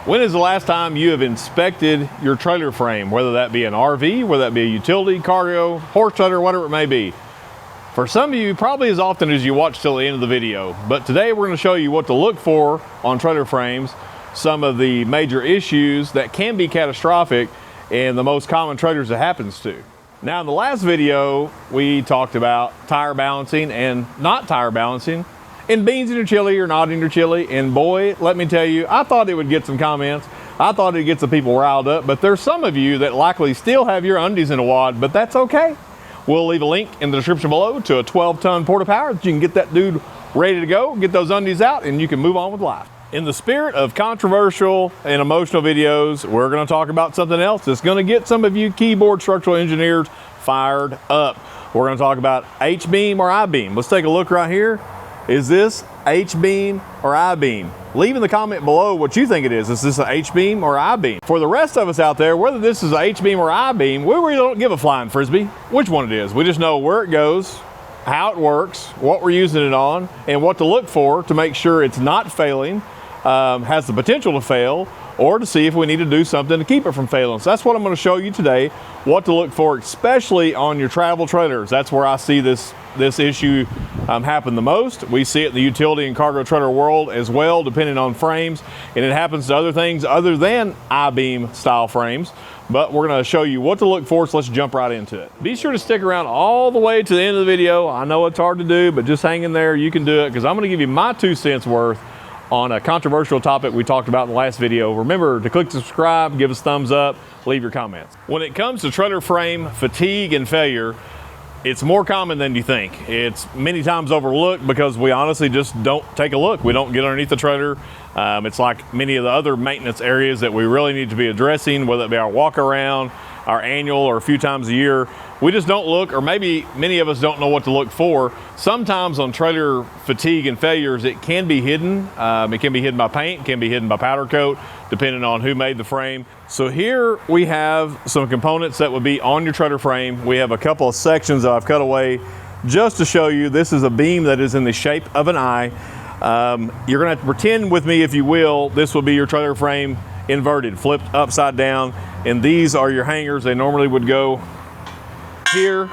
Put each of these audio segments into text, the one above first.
When is the last time you have inspected your trailer frame, whether that be an RV, whether that be a utility, cargo, horse trailer, whatever it may be? For some of you, probably as often as you watch till the end of the video, but today we're going to show you what to look for on trailer frames, some of the major issues that can be catastrophic, and the most common trailers it happens to. Now, in the last video, we talked about tire balancing and not tire balancing, and beans in your chili or not in your chili. And boy, let me tell you, I thought it would get some comments. I thought it'd get some people riled up, but there's some of you that likely still have your undies in a wad, but that's okay. We'll leave a link in the description below to a 12-ton Porta Power that you can get that dude ready to go, get those undies out, and you can move on with life. In the spirit of controversial and emotional videos, we're gonna talk about something else that's gonna get some of you keyboard structural engineers fired up. We're gonna talk about H-beam or I-beam. Let's take a look right here. Is this H-beam or I-beam? Leave in the comment below what you think it is. Is this an H-beam or I-beam? For the rest of us out there, whether this is an H-beam or I-beam, we really don't give a flying frisbee which one it is. We just know where it goes, how it works, what we're using it on, and what to look for to make sure it's not failing, has the potential to fail, or to see if we need to do something to keep it from failing. So that's what I'm going to show you today, what to look for, especially on your travel trailers. That's where I see this issue happen the most. We see it in the utility and cargo trailer world as well, depending on frames, and it happens to other things other than I-beam style frames. But we're going to show you what to look for, so let's jump right into it. Be sure to stick around all the way to the end of the video. I know it's hard to do, but just hang in there. You can do it, because I'm going to give you my 2 cents worth on a controversial topic we talked about in the last video. Remember to click subscribe, give us a thumbs up, leave your comments. When it comes to trailer frame fatigue and failure, it's more common than you think. It's many times overlooked because we honestly just don't take a look. We don't get underneath the trailer. It's like many of the other maintenance areas that we really need to be addressing, whether it be our walk around, our annual, or a few times a year. We just don't look, or maybe many of us don't know what to look for. Sometimes on trailer fatigue and failures, it can be hidden. It can be hidden by paint, it can be hidden by powder coat, depending on who made the frame. So here we have some components that would be on your trailer frame. We have a couple of sections that I've cut away just to show you. This is a beam that is in the shape of an eye. You're gonna have to pretend with me, if you will, this will be your trailer frame inverted, flipped upside down, and these are your hangers. They normally would go here,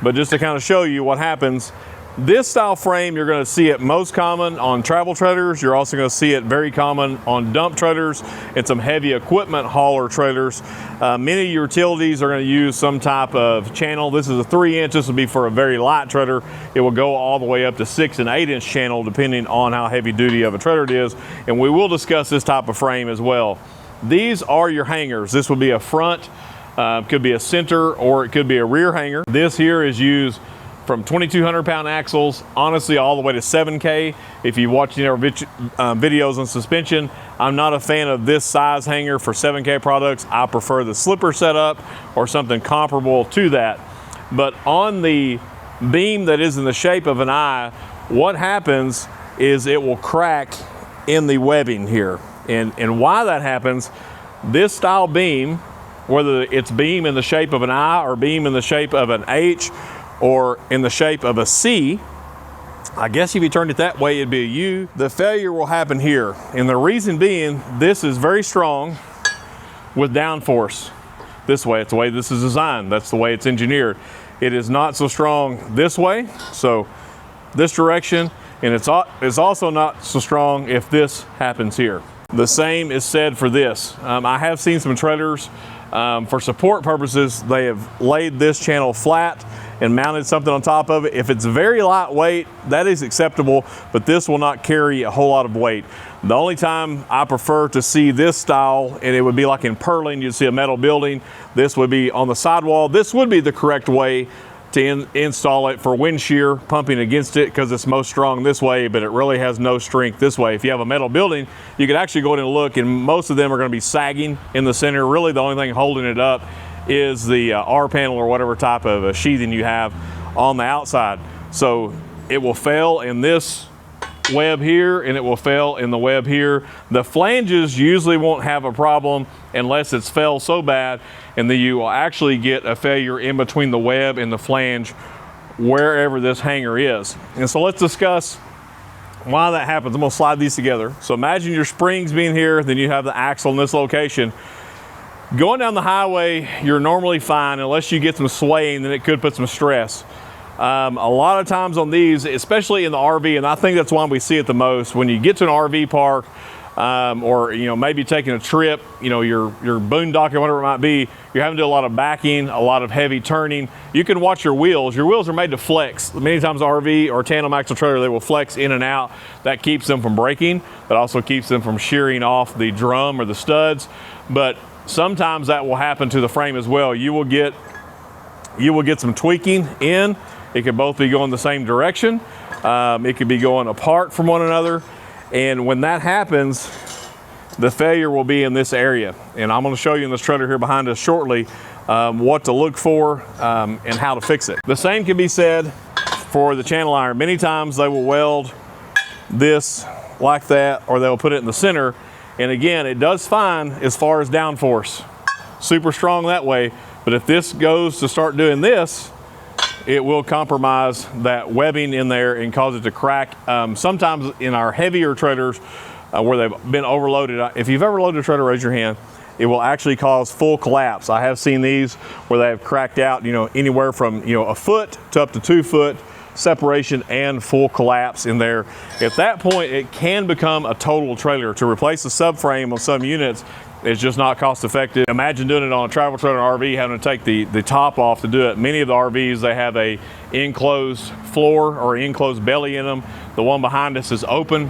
but just to kind of show you what happens, this style frame, you're going to see it most common on travel trailers. You're also going to see it very common on dump trailers and some heavy equipment hauler trailers. Many utilities are going to use some type of channel. This is a 3-inch. This will be for a very light trailer. It will go all the way up to 6- and 8-inch channel, depending on how heavy duty of a trailer it is. And we will discuss this type of frame as well. These are your hangers. This would be a front, could be a center, or it could be a rear hanger. This here is used from 2,200 pound axles, honestly, all the way to 7K. If you watch our videos on suspension, I'm not a fan of this size hanger for 7K products. I prefer the slipper setup or something comparable to that. But on the beam that is in the shape of an eye, what happens is it will crack in the webbing here. And why that happens, this style beam, whether it's beam in the shape of an I or beam in the shape of an H or in the shape of a C, I guess if you turned it that way, it'd be a U, the failure will happen here. And the reason being, this is very strong with downforce. This way, it's the way this is designed. That's the way it's engineered. It is not so strong this way, so this direction, and it's also not so strong if this happens here. The same is said for this. I have seen some trailers, for support purposes, they have laid this channel flat and mounted something on top of it. If it's very lightweight, that is acceptable, but this will not carry a whole lot of weight. The only time I prefer to see this style, and it would be like in purling, you'd see a metal building. This would be on the sidewall. This would be the correct way to install it for wind shear, pumping against it, because it's most strong this way, but it really has no strength this way. If you have a metal building, you could actually go in and look, and most of them are going to be sagging in the center. Really, the only thing holding it up is the R panel or whatever type of sheathing you have on the outside. So it will fail in this web here, and it will fail in the web here. The flanges usually won't have a problem unless it's failed so bad, and then you will actually get a failure in between the web and the flange wherever this hanger is. And so let's discuss why that happens. I'm gonna slide these together. So imagine your springs being here, then you have the axle in this location. Going down the highway, you're normally fine unless you get some swaying, then it could put some stress. A lot of times on these, especially in the RV, and I think that's why we see it the most, when you get to an RV park, or maybe taking a trip, you're boondocking, whatever it might be, you're having to do a lot of backing, a lot of heavy turning. You can watch your wheels. Your wheels are made to flex. Many times RV or tandem axle trailer, they will flex in and out. That keeps them from breaking. That also keeps them from shearing off the drum or the studs. But sometimes that will happen to the frame as well. You will get some tweaking in. It could both be going the same direction. It could be going apart from one another. And when that happens, the failure will be in this area. And I'm gonna show you in this trailer here behind us shortly what to look for and how to fix it. The same can be said for the channel iron. Many times they will weld this like that, or they'll put it in the center. And again, it does fine as far as downforce. Super strong that way. But if this goes to start doing this, it will compromise that webbing in there and cause it to crack. Sometimes in our heavier trailers where they've been overloaded, if you've ever loaded a trailer, raise your hand, it will actually cause full collapse. I have seen these where they have cracked out, anywhere from a foot to up to 2 foot separation and full collapse in there. At that point, it can become a total trailer. To replace the subframe on some units, it's just not cost effective. Imagine doing it on a travel trailer RV, having to take the top off to do it. Many of the RVs, they have a enclosed floor or enclosed belly in them. The one behind us is open.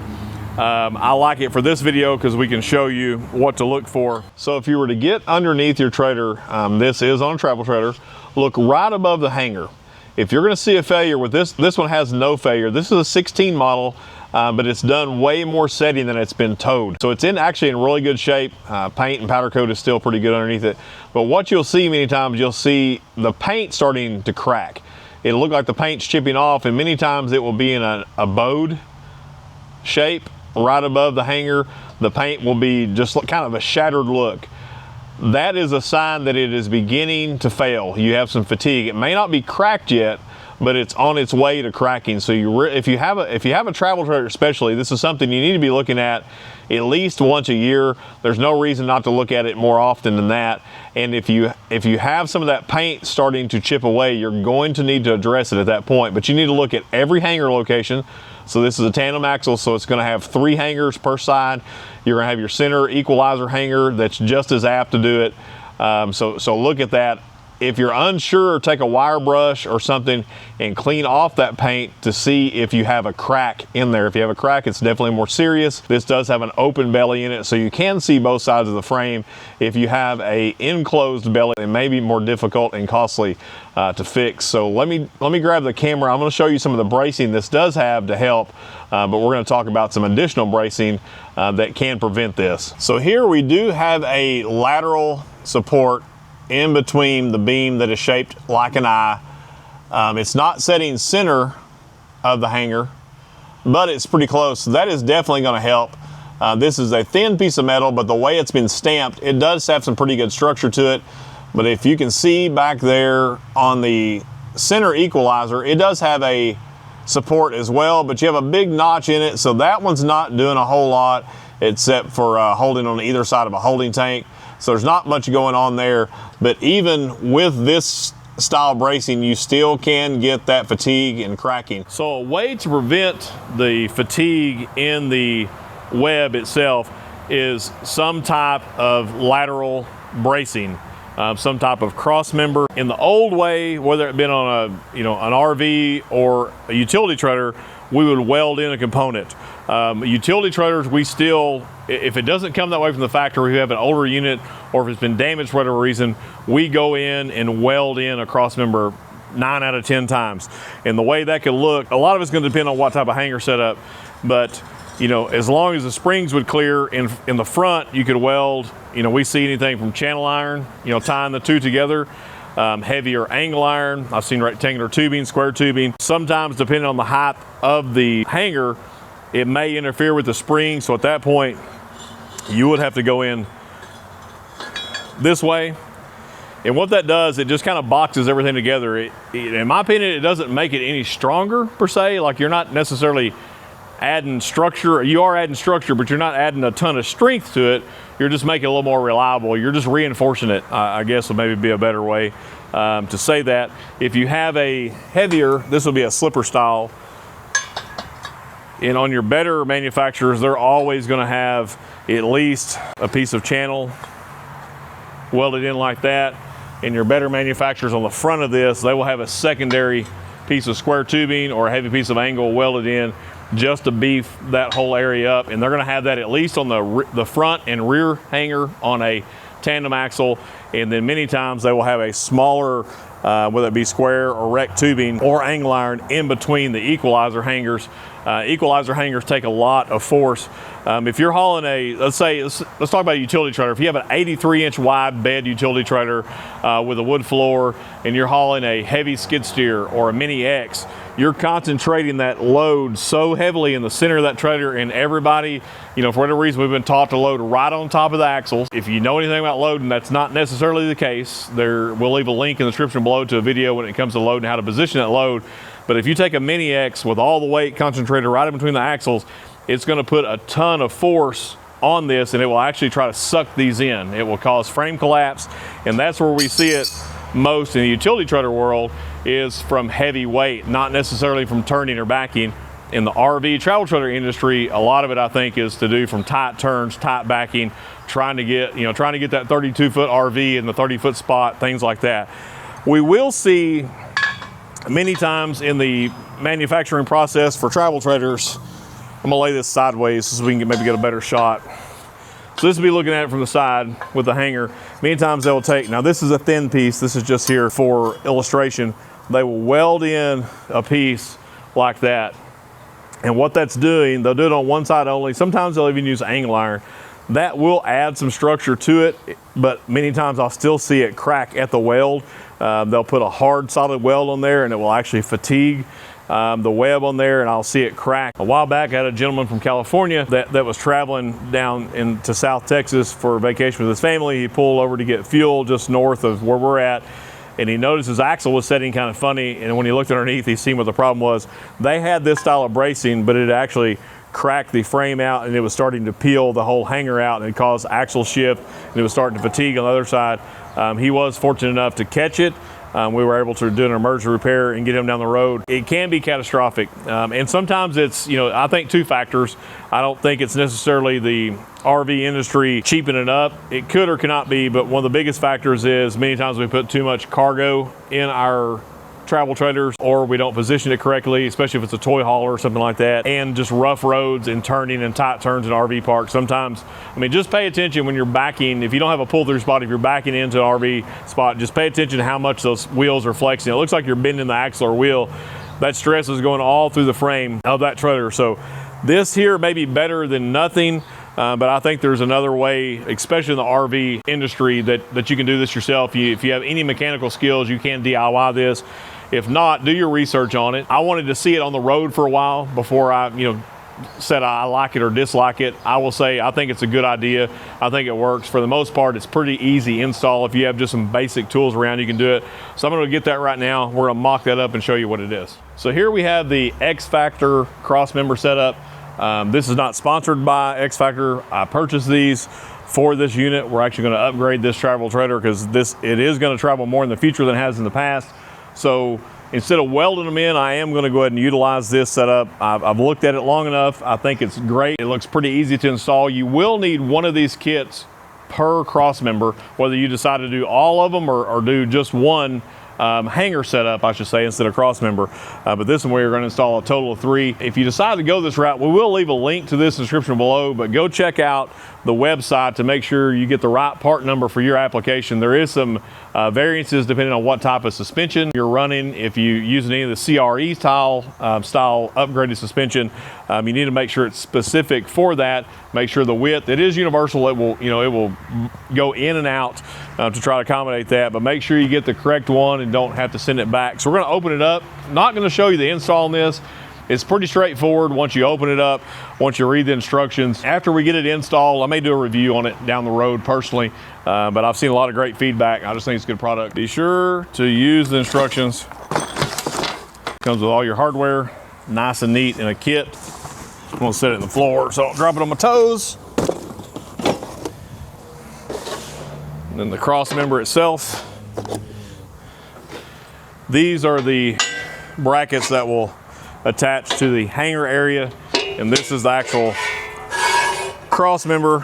I like it for this video because we can show you what to look for. So if you were to get underneath your trailer, this is on a travel trailer, look right above the hanger. If you're gonna see a failure with this one has no failure. This is a 16 model. But it's done way more setting than it's been towed. So it's actually in really good shape. Paint and powder coat is still pretty good underneath it. But what you'll see many times, you'll see the paint starting to crack. It'll look like the paint's chipping off, and many times it will be in a bowed shape right above the hanger. The paint will be just kind of a shattered look. That is a sign that it is beginning to fail. You have some fatigue. It may not be cracked yet, but it's on its way to cracking. So if you have a travel trailer especially, this is something you need to be looking at least once a year. There's no reason not to look at it more often than that. And if you have some of that paint starting to chip away, you're going to need to address it at that point. But you need to look at every hanger location. So this is a tandem axle, so it's gonna have 3 hangers per side. You're gonna have your center equalizer hanger that's just as apt to do it. So look at that. If you're unsure, take a wire brush or something and clean off that paint to see if you have a crack in there. If you have a crack, it's definitely more serious. This does have an open belly in it, so you can see both sides of the frame. If you have a enclosed belly, it may be more difficult and costly to fix. So let me grab the camera. I'm gonna show you some of the bracing this does have to help, but we're gonna talk about some additional bracing that can prevent this. So here we do have a lateral support in between the beam that is shaped like an eye. It's not setting center of the hanger, but it's pretty close. So that is definitely going to help. This is a thin piece of metal, but the way it's been stamped, it does have some pretty good structure to it. But if you can see back there on the center equalizer, it does have a support as well, but you have a big notch in it, so that one's not doing a whole lot except for holding on either side of a holding tank. So there's not much going on there, but even with this style bracing, you still can get that fatigue and cracking. So a way to prevent the fatigue in the web itself is some type of lateral bracing, some type of cross member. In the old way, whether it been on an RV or a utility trailer, we would weld in a component. Utility trailers, we still, if it doesn't come that way from the factory, we have an older unit, or if it's been damaged for whatever reason, we go in and weld in a cross member 9 out of 10 times. And the way that could look, a lot of it's going to depend on what type of hanger setup, but as long as the springs would clear in the front, you could weld, we see anything from channel iron, tying the two together, heavier angle iron. I've seen rectangular tubing, square tubing. Sometimes, depending on the height of the hanger, it may interfere with the spring. So at that point, you would have to go in this way. And what that does, it just kind of boxes everything together. In my opinion, it doesn't make it any stronger per se. Like, you're not necessarily adding structure. You are adding structure, but you're not adding a ton of strength to it. You're just making it a little more reliable. You're just reinforcing it, I guess would maybe be a better way to say that. If you have a heavier, this will be a slipper style. And on your better manufacturers, they're always going to have at least a piece of channel welded in like that. And your better manufacturers on the front of this, they will have a secondary piece of square tubing or a heavy piece of angle welded in just to beef that whole area up. And they're going to have that at least on the front and rear hanger on a tandem axle. And then many times they will have a smaller, whether it be square or rect tubing or angle iron in between the equalizer hangers. Equalizer hangers take a lot of force. If you're hauling let's talk about a utility trailer. If you have an 83-inch wide bed utility trailer with a wood floor and you're hauling a heavy skid steer or a Mini X, you're concentrating that load so heavily in the center of that trailer, and everybody, for whatever reason, we've been taught to load right on top of the axles. If you know anything about loading, that's not necessarily the case. We'll leave a link in the description below to a video when it comes to loading, how to position that load. But if you take a Mini X with all the weight concentrated right in between the axles, it's going to put a ton of force on this, and it will actually try to suck these in. It will cause frame collapse, and that's where we see it most in the utility trailer world, is from heavy weight, not necessarily from turning or backing. In the RV travel trailer industry, a lot of it I think is to do from tight turns, tight backing, trying to get that 32-foot RV in the 30-foot spot, things like that. We will see many times in the manufacturing process for travel trailers, I'm gonna lay this sideways so we can maybe get a better shot. So this will be looking at it from the side with the hanger. Many times they'll take, now this is a thin piece, this is just here for illustration. They will weld in a piece like that. And what that's doing, they'll do it on one side only. Sometimes they'll even use angle iron. That will add some structure to it, but many times I'll still see it crack at the weld. They'll put a hard solid weld on there and it will actually fatigue the web on there, and I'll see it crack. A while back I had a gentleman from California that was traveling down into South Texas for vacation with his family. He pulled over to get fuel just north of where we're at, and he noticed his axle was setting kind of funny, and when he looked underneath, he seen what the problem was. They had this style of bracing, but it actually cracked the frame out, and it was starting to peel the whole hanger out, and it caused axle shift, and it was starting to fatigue on the other side. He was fortunate enough to catch it. We were able to do an emergency repair and get him down the road. It can be catastrophic, and sometimes it's, I think two factors. I don't think it's necessarily the RV industry cheapening up. It could or cannot be, but one of the biggest factors is many times we put too much cargo in our travel trailers, or we don't position it correctly, especially if it's a toy hauler or something like that, and just rough roads and turning and tight turns in RV parks. Sometimes, just pay attention when you're backing. If you don't have a pull-through spot, if you're backing into an RV spot, just pay attention to how much those wheels are flexing. It looks like you're bending the axle or wheel. That stress is going all through the frame of that trailer. So this here may be better than nothing, but I think there's another way, especially in the RV industry, that you can do this yourself. If you have any mechanical skills, you can DIY this. If not, do your research on it. I wanted to see it on the road for a while before I, said I like it or dislike it. I will say I think it's a good idea. I think it works. For the most part, it's pretty easy install. If you have just some basic tools around, you can do it. So I'm going to get that right now. We're going to mock that up and show you what it is. So here we have the X Factor cross member setup. This is not sponsored by X Factor. I purchased these for this unit. We're actually going to upgrade this travel trailer because it is going to travel more in the future than it has in the past. So instead of welding them in, I am going to go ahead and utilize this setup. I've looked at it long enough. I think it's great. It looks pretty easy to install. You will need one of these kits per cross member, whether you decide to do all of them or do just one hanger setup, I should say, instead of cross member. But this one we're going to install a total of 3. If you decide to go this route, we will leave a link to this description below, but go check out the website to make sure you get the right part number for your application. There is some variances depending on what type of suspension you're running. If you use any of the CRE style upgraded suspension, you need to make sure it's specific for that. Make sure the width, it is universal. It will go in and out to try to accommodate that, but make sure you get the correct one and don't have to send it back. So we're going to open it up. Not going to show you the install on this. It's pretty straightforward once you open it up, once you read the instructions. After we get it installed, I may do a review on it down the road personally, but I've seen a lot of great feedback. I just think it's a good product. Be sure to use the instructions. Comes with all your hardware, nice and neat in a kit. I'm gonna set it in the floor so I'll drop it on my toes. And then the cross member itself. These are the brackets that will attach to the hanger area, and this is the actual cross member.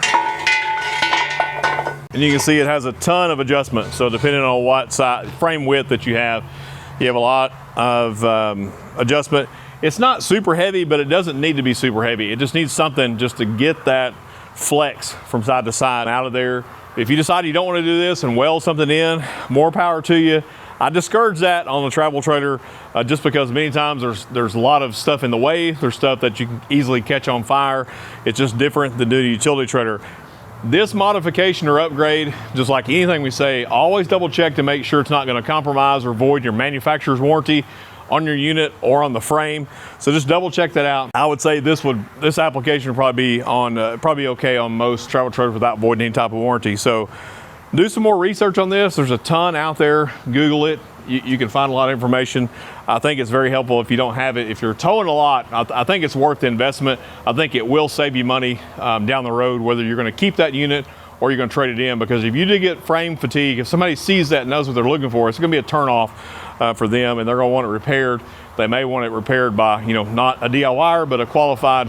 And you can see it has a ton of adjustment. So depending on what size frame width that you have a lot of adjustment. It's not super heavy, but it doesn't need to be super heavy. It just needs something just to get that flex from side to side out of there. If you decide you don't want to do this and weld something in, more power to you. I discourage that on the travel trailer just because many times there's a lot of stuff in the way. There's stuff that you can easily catch on fire. It's just different than doing a utility trailer. This modification or upgrade, just like anything we say, always double check to make sure it's not going to compromise or void your manufacturer's warranty on your unit or on the frame. So just double check that out. I would say this application would probably be on probably okay on most travel trailers without voiding any type of warranty. So do some more research on this. There's a ton out there. Google it. You can find a lot of information. I think it's very helpful if you don't have it. If you're towing a lot, I think it's worth the investment. I think it will save you money down the road, whether you're going to keep that unit or you're going to trade it in. Because if you do get frame fatigue, if somebody sees that and knows what they're looking for, it's going to be a turnoff for them, and they're going to want it repaired. They may want it repaired by, not a DIYer, but a qualified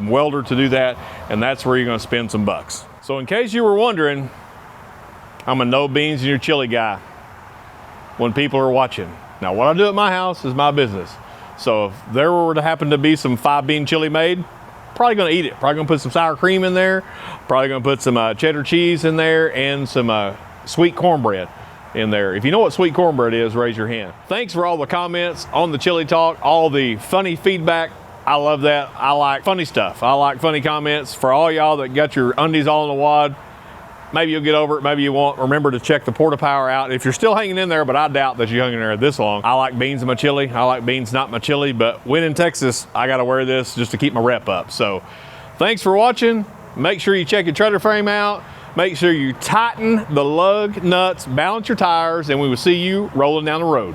welder to do that, and that's where you're going to spend some bucks. So in case you were wondering, I'm a no beans in your chili guy when people are watching. Now, what I do at my house is my business. So if there were to happen to be some 5-bean chili made, probably gonna eat it. Probably gonna put some sour cream in there. Probably gonna put some cheddar cheese in there and some sweet cornbread in there. If you know what sweet cornbread is, raise your hand. Thanks for all the comments on the Chili Talk, all the funny feedback. I love that. I like funny stuff. I like funny comments. For all y'all that got your undies all in the wad, maybe you'll get over it, maybe you won't. Remember to check the Porta Power out. If you're still hanging in there, but I doubt that you're hanging in there this long. I like beans in my chili. I like beans not my chili, but when in Texas, I gotta wear this just to keep my rep up. So thanks for watching. Make sure you check your trailer frame out. Make sure you tighten the lug nuts, balance your tires, and we will see you rolling down the road.